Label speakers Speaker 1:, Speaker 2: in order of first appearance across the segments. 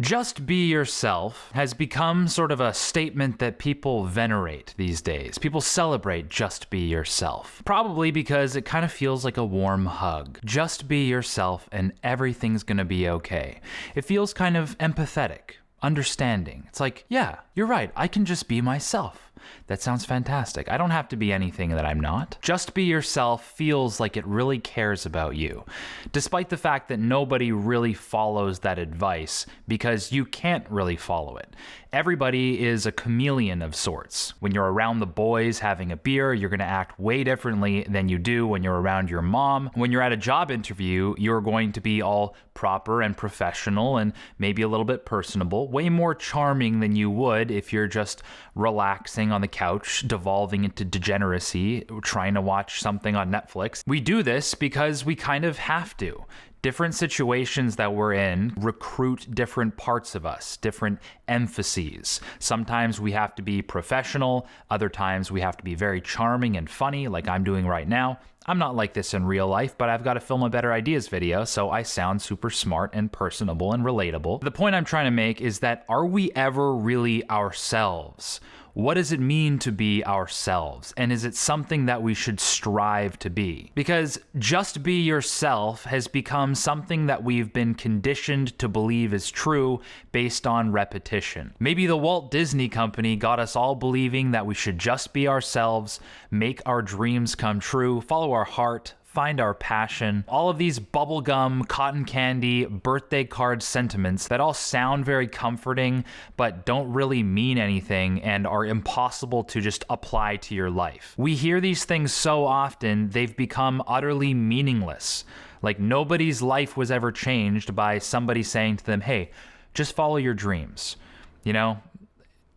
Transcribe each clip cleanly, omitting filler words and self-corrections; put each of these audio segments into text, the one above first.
Speaker 1: Just be yourself has become sort of a statement that people venerate these days. People celebrate just be yourself. Probably because it kind of feels like a warm hug. Just be yourself and everything's gonna be okay. It feels kind of empathetic, understanding. It's like, yeah, you're right, I can just be myself. That sounds fantastic. I don't have to be anything that I'm not. Just be yourself feels like it really cares about you, despite the fact that nobody really follows that advice because you can't really follow it. Everybody is a chameleon of sorts. When you're around the boys having a beer, you're going to act way differently than you do when you're around your mom. When you're at a job interview, you're going to be all proper and professional and maybe a little bit personable, way more charming than you would if you're just relaxing on the couch, devolving into degeneracy, trying to watch something on Netflix. We do this because we kind of have to. Different situations that we're in recruit different parts of us, different emphases. Sometimes we have to be professional, other times we have to be very charming and funny, like I'm doing right now. I'm not like this in real life, but I've got to film a Better Ideas video, so I sound super smart and personable and relatable. The point I'm trying to make is that are we ever really ourselves? What does it mean to be ourselves? And is it something that we should strive to be? Because just be yourself has become something that we've been conditioned to believe is true based on repetition. Maybe the Walt Disney Company got us all believing that we should just be ourselves, make our dreams come true, follow our heart, find our passion. All of these bubblegum, cotton candy, birthday card sentiments that all sound very comforting but don't really mean anything and are impossible to just apply to your life. We hear these things so often, they've become utterly meaningless. Like nobody's life was ever changed by somebody saying to them, hey, just follow your dreams. You know,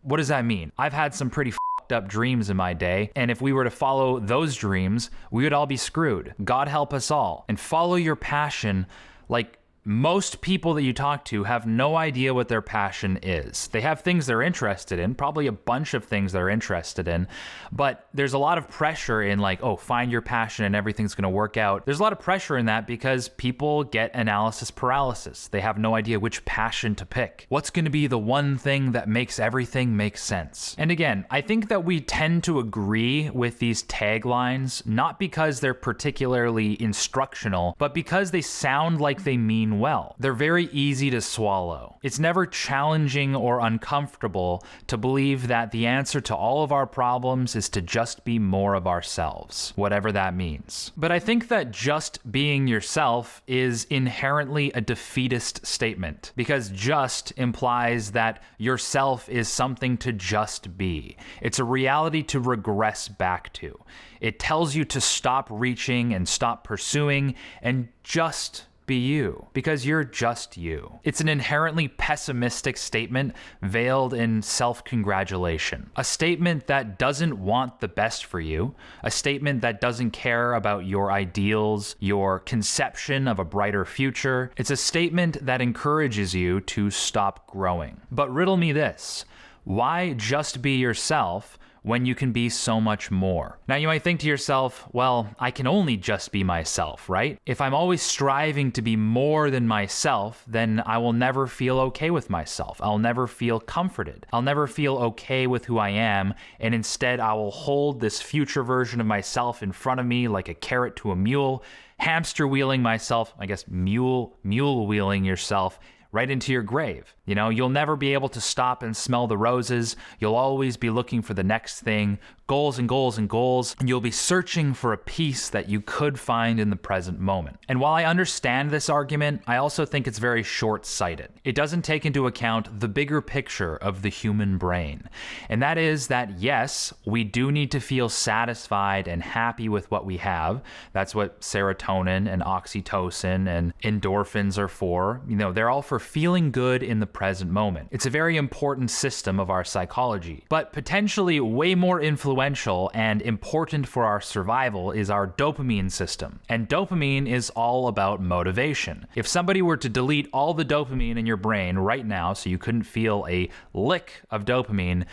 Speaker 1: what does that mean? I've had some pretty up dreams in my day, and if we were to follow those dreams, we would all be screwed. God help us all. And follow your passion. Like most people that you talk to have no idea what their passion is. They have things they're interested in, probably a bunch of things they're interested in, but there's a lot of pressure in like, oh, find your passion and everything's going to work out. There's a lot of pressure in that because people get analysis paralysis. They have no idea which passion to pick. What's going to be the one thing that makes everything make sense? And again, I think that we tend to agree with these taglines, not because they're particularly instructional, but because they sound like they mean well. They're very easy to swallow. It's never challenging or uncomfortable to believe that the answer to all of our problems is to just be more of ourselves, whatever that means. But I think that just being yourself is inherently a defeatist statement, because just implies that yourself is something to just be. It's a reality to regress back to. It tells you to stop reaching and stop pursuing and just be you, because you're just you. It's an inherently pessimistic statement veiled in self-congratulation. A statement that doesn't want the best for you, a statement that doesn't care about your ideals, your conception of a brighter future. It's a statement that encourages you to stop growing. But riddle me this, why just be yourself when you can be so much more? Now you might think to yourself, well, I can only just be myself, right? If I'm always striving to be more than myself, then I will never feel okay with myself. I'll never feel comforted. I'll never feel okay with who I am, and instead I will hold this future version of myself in front of me like a carrot to a mule, hamster wheeling myself, I guess mule wheeling yourself right into your grave. You know, you'll never be able to stop and smell the roses. You'll always be looking for the next thing, goals and goals and goals, and you'll be searching for a peace that you could find in the present moment. And while I understand this argument, I also think it's very short-sighted. It doesn't take into account the bigger picture of the human brain. And that is that, yes, we do need to feel satisfied and happy with what we have. That's what serotonin and oxytocin and endorphins are for. You know, they're all for feeling good in the present moment. It's a very important system of our psychology, but potentially way more influential and important for our survival is our dopamine system. And dopamine is all about motivation. If somebody were to delete all the dopamine in your brain right now so you couldn't feel a lick of dopamine,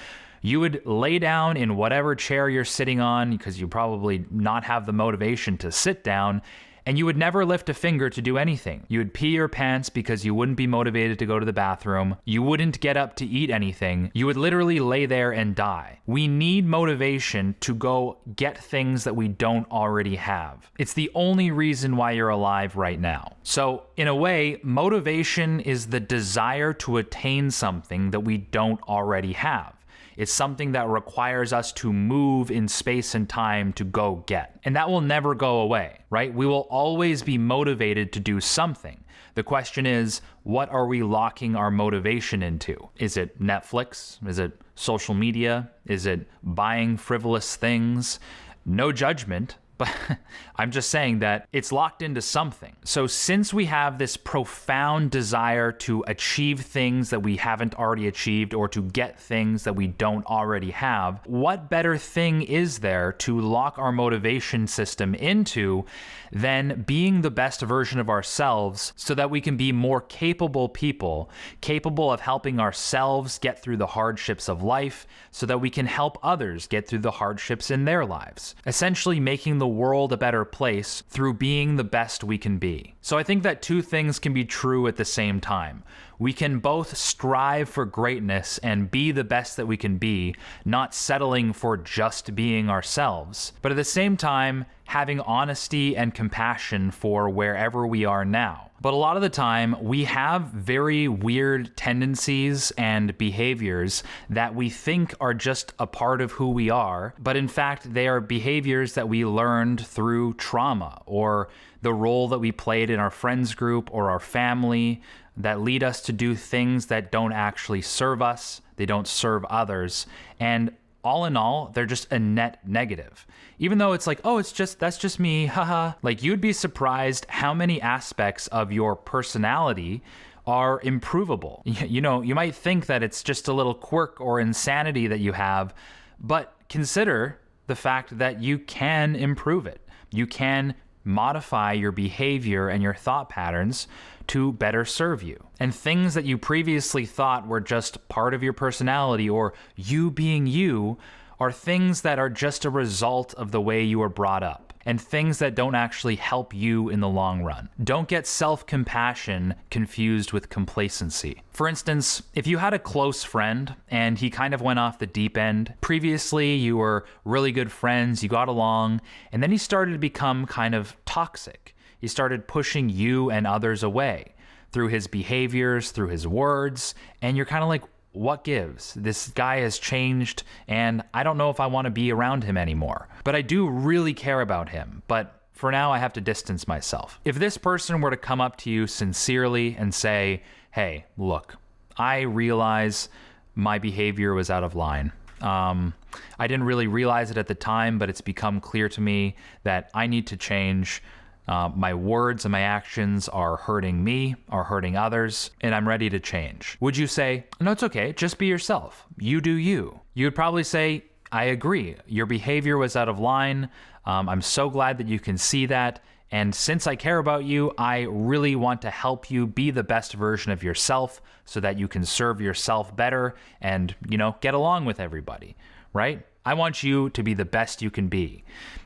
Speaker 1: you would lay down in whatever chair you're sitting on because you probably not have the motivation to sit down, And you would never lift a finger to do anything. You would pee your pants because you wouldn't be motivated to go to the bathroom. You wouldn't get up to eat anything. You would literally lay there and die. We need motivation to go get things that we don't already have. It's the only reason why you're alive right now. So, in a way, motivation is the desire to attain something that we don't already have. It's something that requires us to move in space and time to go get. And that will never go away, right? We will always be motivated to do something. The question is, what are we locking our motivation into? Is it Netflix? Is it social media? Is it buying frivolous things? No judgment. But I'm just saying that it's locked into something. So since we have this profound desire to achieve things that we haven't already achieved or to get things that we don't already have, what better thing is there to lock our motivation system into than being the best version of ourselves so that we can be more capable people, capable of helping ourselves get through the hardships of life so that we can help others get through the hardships in their lives. Essentially making the world a better place through being the best we can be. So I think that two things can be true at the same time. We can both strive for greatness and be the best that we can be, not settling for just being ourselves, but at the same time, having honesty and compassion for wherever we are now. But a lot of the time, we have very weird tendencies and behaviors that we think are just a part of who we are, but in fact, they are behaviors that we learned through trauma or the role that we played in our friends group or our family that lead us to do things that don't actually serve us, they don't serve others, and all in all, they're just a net negative. Even though it's like, oh, that's just me, haha. Like, you'd be surprised how many aspects of your personality are improvable. You know, you might think that it's just a little quirk or insanity that you have, but consider the fact that you can improve it. You can modify your behavior and your thought patterns to better serve you. And things that you previously thought were just part of your personality or you being you are things that are just a result of the way you were brought up and things that don't actually help you in the long run. Don't get self-compassion confused with complacency. For instance, if you had a close friend and he kind of went off the deep end, previously you were really good friends, you got along, and then he started to become kind of toxic. He started pushing you and others away through his behaviors, through his words, and you're kind of like, what gives? This guy has changed, and I don't know if I want to be around him anymore. But I do really care about him, but for now I have to distance myself. If this person were to come up to you sincerely and say, hey, look, I realize my behavior was out of line. I didn't really realize it at the time, but it's become clear to me that I need to change. My words and my actions are hurting me, are hurting others, and I'm ready to change. Would you say, no, it's okay, just be yourself. You do you. You would probably say, I agree. Your behavior was out of line. I'm so glad that you can see that. And since I care about you, I really want to help you be the best version of yourself so that you can serve yourself better and, get along with everybody, right? I want you to be the best you can be.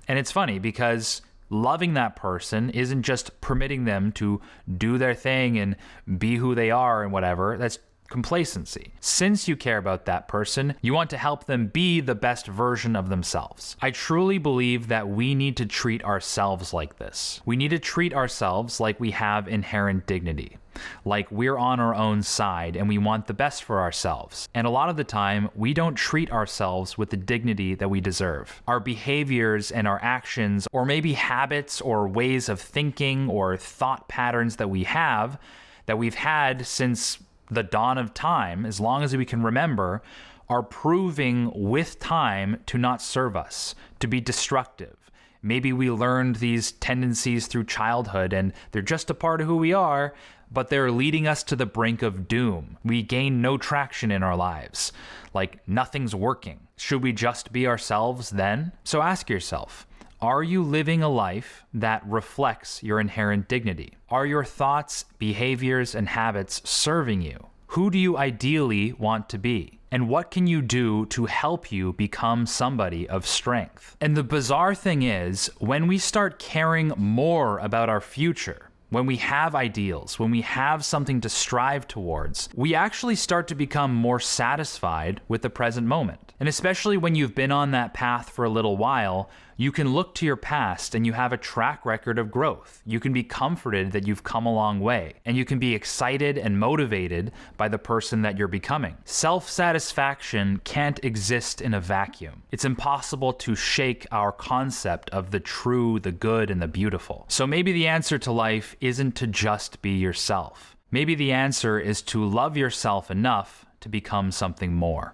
Speaker 1: And it's funny because loving that person isn't just permitting them to do their thing and be who they are and whatever. That's complacency. Since you care about that person, you want to help them be the best version of themselves. I truly believe that we need to treat ourselves like this. We need to treat ourselves like we have inherent dignity, like we're on our own side and we want the best for ourselves. And a lot of the time, we don't treat ourselves with the dignity that we deserve. Our behaviors and our actions, or maybe habits or ways of thinking or thought patterns that we've had since the dawn of time, as long as we can remember, are proving with time to not serve us, to be destructive. Maybe we learned these tendencies through childhood and they're just a part of who we are, but they're leading us to the brink of doom. We gain no traction in our lives. Like, nothing's working. Should we just be ourselves then? So ask yourself, are you living a life that reflects your inherent dignity? Are your thoughts, behaviors, and habits serving you? Who do you ideally want to be? And what can you do to help you become somebody of strength? And the bizarre thing is, when we start caring more about our future, when we have ideals, when we have something to strive towards, we actually start to become more satisfied with the present moment. And especially when you've been on that path for a little while, you can look to your past and you have a track record of growth. You can be comforted that you've come a long way, and you can be excited and motivated by the person that you're becoming. Self-satisfaction can't exist in a vacuum. It's impossible to shake our concept of the true, the good, and the beautiful. So maybe the answer to life isn't to just be yourself. Maybe the answer is to love yourself enough to become something more.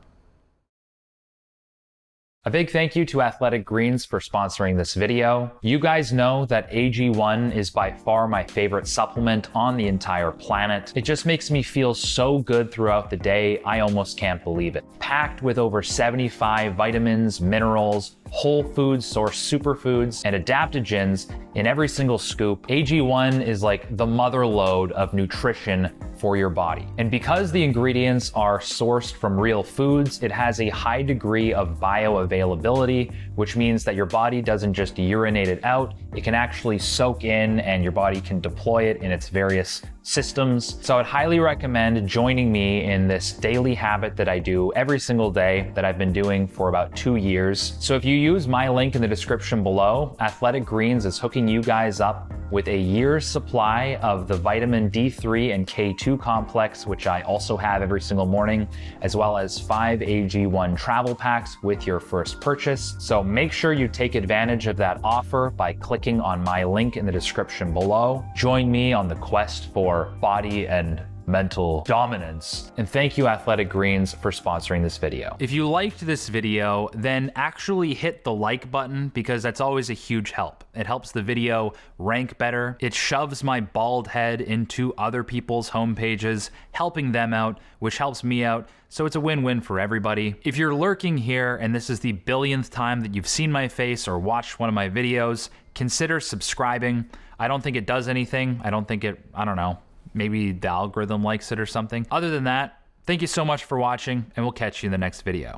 Speaker 1: A big thank you to Athletic Greens for sponsoring this video. You guys know that AG1 is by far my favorite supplement on the entire planet. It just makes me feel so good throughout the day, I almost can't believe it. Packed with over 75 vitamins, minerals, whole food source superfoods, and adaptogens in every single scoop, AG1 is like the mother lode of nutrition for your body. And because the ingredients are sourced from real foods, it has a high degree of bioavailability, which means that your body doesn't just urinate it out, it can actually soak in and your body can deploy it in its various systems. So I'd highly recommend joining me in this daily habit that I do every single day that I've been doing for about 2 years. So if you use my link in the description below, Athletic Greens is hooking you guys up with a year's supply of the vitamin D3 and K2 complex, which I also have every single morning, as well as 5 AG1 travel packs with your first purchase. So make sure you take advantage of that offer by clicking on my link in the description below. Join me on the quest for body and mental dominance. And thank you, Athletic Greens, for sponsoring this video. If you liked this video, then actually hit the like button, because that's always a huge help. It helps the video rank better. It shoves my bald head into other people's homepages, helping them out, which helps me out. So it's a win-win for everybody. If you're lurking here and this is the billionth time that you've seen my face or watched one of my videos, consider subscribing. I don't think it does anything. I don't know. Maybe the algorithm likes it or something. Other than that, thank you so much for watching, and we'll catch you in the next video.